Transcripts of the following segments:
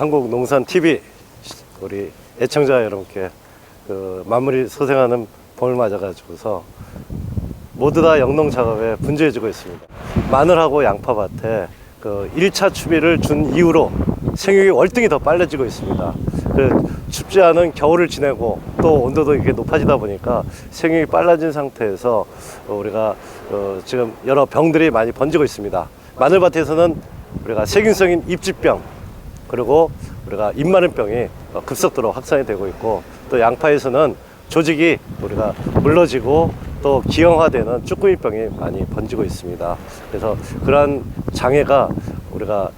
한국농산TV 우리 애청자 여러분께 마무리 소생하는 봄을 맞아가지고서 모두 다 영농 작업에 분주해지고 있습니다. 마늘하고 양파밭에 1차 추비를 준 이후로 생육이 월등히 더 빨라지고 있습니다. 춥지 않은 겨울을 지내고 또 온도도 이렇게 높아지다 보니까 생육이 빨라진 상태에서 우리가 지금 여러 병들이 많이 번지고 있습니다. 마늘밭에서는 우리가 세균성인 입지병, 그리고 우리가 잎마른병이 급속도로 확산이 되고 있고, 또 양파에서는 조직이 우리가 물러지고 또 기형화되는 쭈꾸미병이 많이 번지고 있습니다. 그래서 그러한 장애가 우리가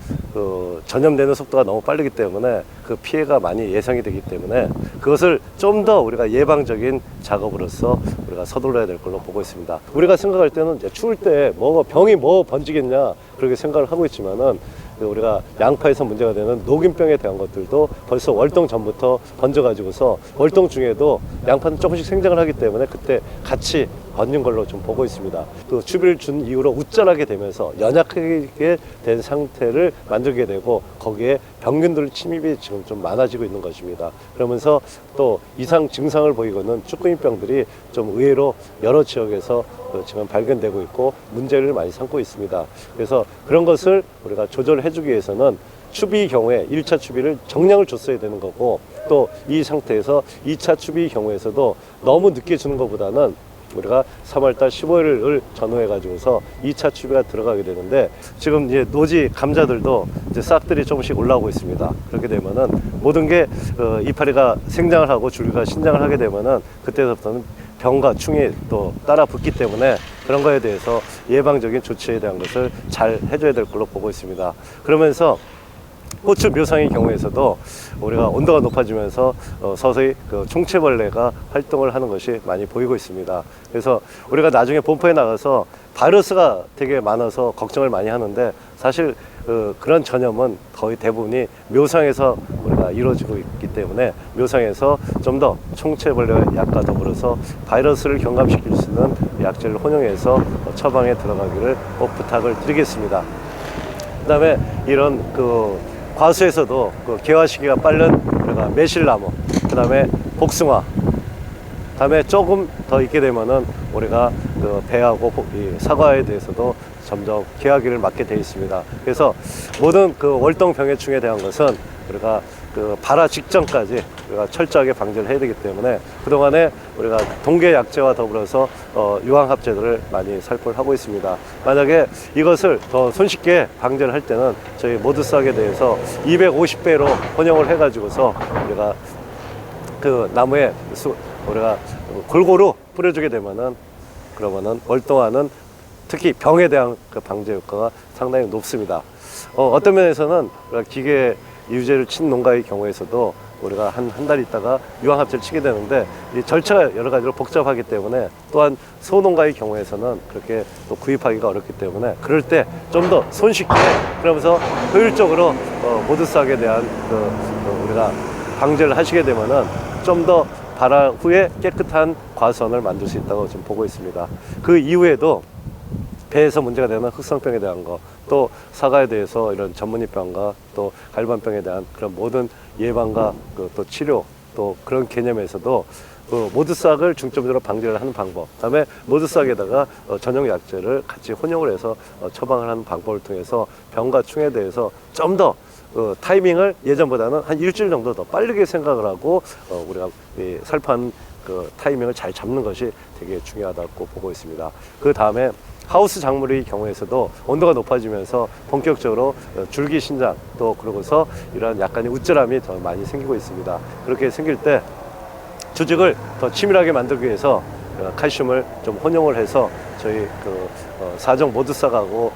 전염되는 속도가 너무 빠르기 때문에 그 피해가 많이 예상이 되기 때문에 그것을 좀 더 우리가 예방적인 작업으로서 우리가 서둘러야 될 걸로 보고 있습니다. 우리가 생각할 때는 이제 추울 때 병이 번지겠냐 그렇게 생각을 하고 있지만은, 우리가 양파에서 문제가 되는 녹균병에 대한 것들도 벌써 월동 전부터 번져가지고서 월동 중에도 양파는 조금씩 생장을 하기 때문에 그때 같이 번진 걸로 좀 보고 있습니다. 추비를 준 이후로 웃자라게 되면서 연약하게 된 상태를 만들게 되고, 거기에 병균들 침입이 지금 좀 많아지고 있는 것입니다. 그러면서 또 이상 증상을 보이고 있는 쭈꾸미병들이 좀 의외로 여러 지역에서 지금 발견되고 있고 문제를 많이 삼고 있습니다. 그래서 그런 것을 우리가 조절해 주기 위해서는 추비 경우에 1차 추비를 정량을 줬어야 되는 거고, 또 이 상태에서 2차 추비 경우에서도 너무 늦게 주는 것보다는 우리가 3월달 15일을 전후해 가지고서 2차 추비가 들어가게 되는데, 지금 이제 노지 감자들도 이제 싹들이 조금씩 올라오고 있습니다. 그렇게 되면은 모든 게 이파리가 생장을 하고 줄기가 신장을 하게 되면은 그때부터는 병과 충이 또 따라 붙기 때문에 그런 거에 대해서 예방적인 조치에 대한 것을 잘 해줘야 될 걸로 보고 있습니다. 그러면서 고추 묘상의 경우에서도 우리가 온도가 높아지면서 서서히 총체벌레가 활동을 하는 것이 많이 보이고 있습니다. 그래서 우리가 나중에 본포에 나가서 바이러스가 되게 많아서 걱정을 많이 하는데, 사실 그런 전염은 거의 대부분이 묘상에서 우리가 이루어지고 있기 때문에 묘상에서 좀 더 총체벌레 약과 더불어서 바이러스를 경감시킬 수 있는 약제를 혼용해서 처방에 들어가기를 꼭 부탁을 드리겠습니다. 그 다음에 이런 과수에서도 개화 시기가 빠른 우리가 매실나무, 그 다음에 복숭아, 그 다음에 조금 더 있게 되면은 우리가 배하고 사과에 대해서도 점점 개화기를 맞게 되어 있습니다. 그래서 모든 월동병해충에 대한 것은 우리가 발화 직전까지 우리가 철저하게 방지를 해야 되기 때문에 그동안에 우리가 동계 약제와 더불어서 유황합제들을 많이 살포를 하고 있습니다. 만약에 이것을 더 손쉽게 방지를 할 때는 저희 모드싹에 대해서 250배로 혼용을 해 가지고서 우리가 나무에 우리가 골고루 뿌려주게 되면은, 그러면은 월동화는 특히 병에 대한 방제 효과가 상당히 높습니다. 어떤 면에서는 기계 유제를 친 농가의 경우에서도 우리가 한 달 있다가 유황합제를 치게 되는데, 이 절차가 여러 가지로 복잡하기 때문에, 또한 소농가의 경우에서는 그렇게 또 구입하기가 어렵기 때문에 그럴 때 좀 더 손쉽게, 그러면서 효율적으로 모드싹에 대한 우리가 방제를 하시게 되면은 좀 더 발화 후에 깨끗한 과수원을 만들 수 있다고 지금 보고 있습니다. 그 이후에도 배에서 문제가 되는 흑성병에 대한 거, 또 사과에 대해서 이런 전문이병과 또 갈반병에 대한 그런 모든 예방과 또 치료, 또 그런 개념에서도 모드싹을 중점적으로 방지를 하는 방법, 그다음에 모드싹에다가 전용 약제를 같이 혼용을 해서 처방을 하는 방법을 통해서 병과 충에 대해서 좀 더 타이밍을 예전보다는 한 일주일 정도 더 빠르게 생각을 하고 우리가 살포하는 타이밍을 잘 잡는 것이 되게 중요하다고 보고 있습니다. 그 다음에 하우스 작물의 경우에서도 온도가 높아지면서 본격적으로 줄기 신장, 또 그러고서 이런 약간의 우쭐함이 더 많이 생기고 있습니다. 그렇게 생길 때 조직을 더 치밀하게 만들기 위해서 칼슘을 좀 혼용을 해서 저희 사정 모드싹하고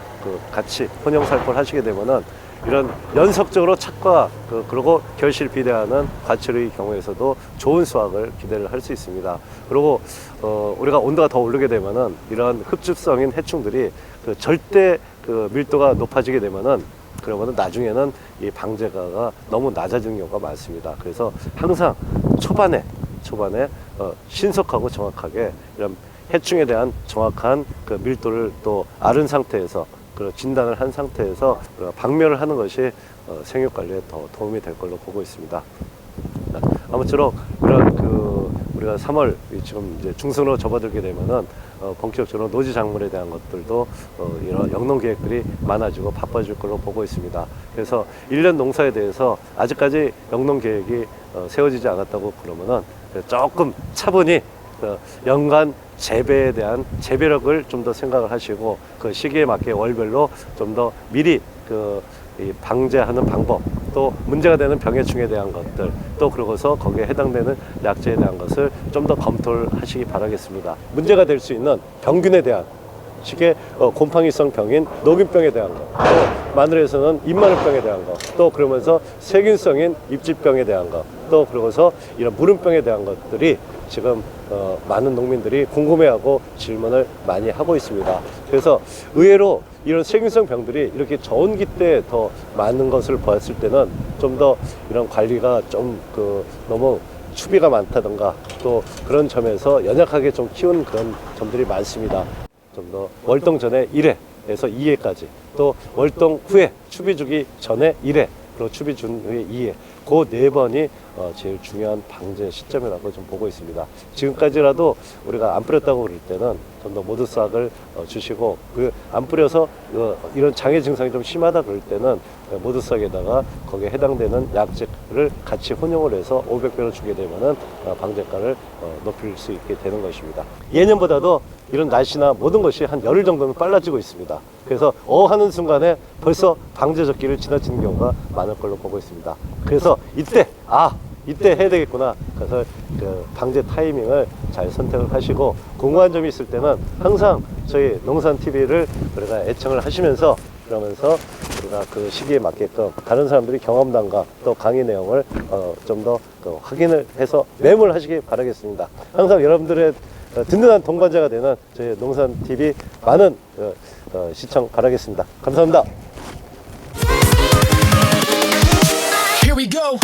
같이 혼용 살포를 하시게 되면은 이런 연속적으로 착과 그리고 결실 비대하는 과실의 경우에서도 좋은 수확을 기대를 할 수 있습니다. 그리고 우리가 온도가 더 오르게 되면은 이런 흡집성인 해충들이 절대 밀도가 높아지게 되면은, 그러면은 나중에는 이 방제가가 너무 낮아지는 경우가 많습니다. 그래서 항상 초반에 신속하고 정확하게 이런 해충에 대한 정확한 밀도를 또 아른 상태에서 그런 진단을 한 상태에서 우리가 박멸을 하는 것이 생육 관리에 더 도움이 될 걸로 보고 있습니다. 아무쪼록 이런 우리가 3월 지금 이제 중순으로 접어들게 되면은 본격적으로 노지 작물에 대한 것들도 이런 영농 계획들이 많아지고 바빠질 걸로 보고 있습니다. 그래서 1년 농사에 대해서 아직까지 영농 계획이 세워지지 않았다고 그러면은 조금 차분히 연간 재배에 대한 재배력을 좀 더 생각을 하시고 그 시기에 맞게 월별로 좀 더 미리 이 방제하는 방법, 또 문제가 되는 병해충에 대한 것들, 또 그러고서 거기에 해당되는 약제에 대한 것을 좀 더 검토를 하시기 바라겠습니다. 문제가 될 수 있는 병균에 대한 쉽게 곰팡이성 병인 녹균병에 대한 것, 또 마늘에서는 잎마늘병에 대한 것, 또 그러면서 세균성인 잎집병에 대한 것, 또 그러고서 이런 무름병에 대한 것들이 지금 많은 농민들이 궁금해하고 질문을 많이 하고 있습니다. 그래서 의외로 이런 세균성 병들이 이렇게 저온기 때 더 많은 것을 보았을 때는 좀 더 이런 관리가 좀 너무 추비가 많다던가 또 그런 점에서 연약하게 좀 키우는 그런 점들이 많습니다. 좀 더 월동 전에 1회에서 2회까지, 또 월동 후에 추비 주기 전에 1회, 그리고 추비 준 후에 2회, 그 4번이 제일 중요한 방제 시점이라고 좀 보고 있습니다. 지금까지라도 우리가 안 뿌렸다고 그럴 때는 좀 더 모두싹을 주시고, 안 뿌려서 이런 장애 증상이 좀 심하다 그럴 때는 모두싹에다가 거기에 해당되는 약제를 같이 혼용을 해서 500배로 주게 되면은 방제가를 높일 수 있게 되는 것입니다. 예년보다도 이런 날씨나 모든 것이 한 열흘 정도는 빨라지고 있습니다. 그래서 하는 순간에 벌써 방제 적기를 지나치는 경우가 많을 걸로 보고 있습니다. 그래서 이때 해야 되겠구나. 그래서 방제 타이밍을 잘 선택을 하시고, 궁금한 점이 있을 때는 항상 저희 농산TV를 우리가 애청을 하시면서, 그러면서 우리가 그 시기에 맞게끔 다른 사람들이 경험담과 또 강의 내용을 좀 더 확인을 해서 메모를 하시기 바라겠습니다. 항상 여러분들의 든든한 동반자가 되는 저희 농산TV 많은 시청 바라겠습니다. 감사합니다. Here we go.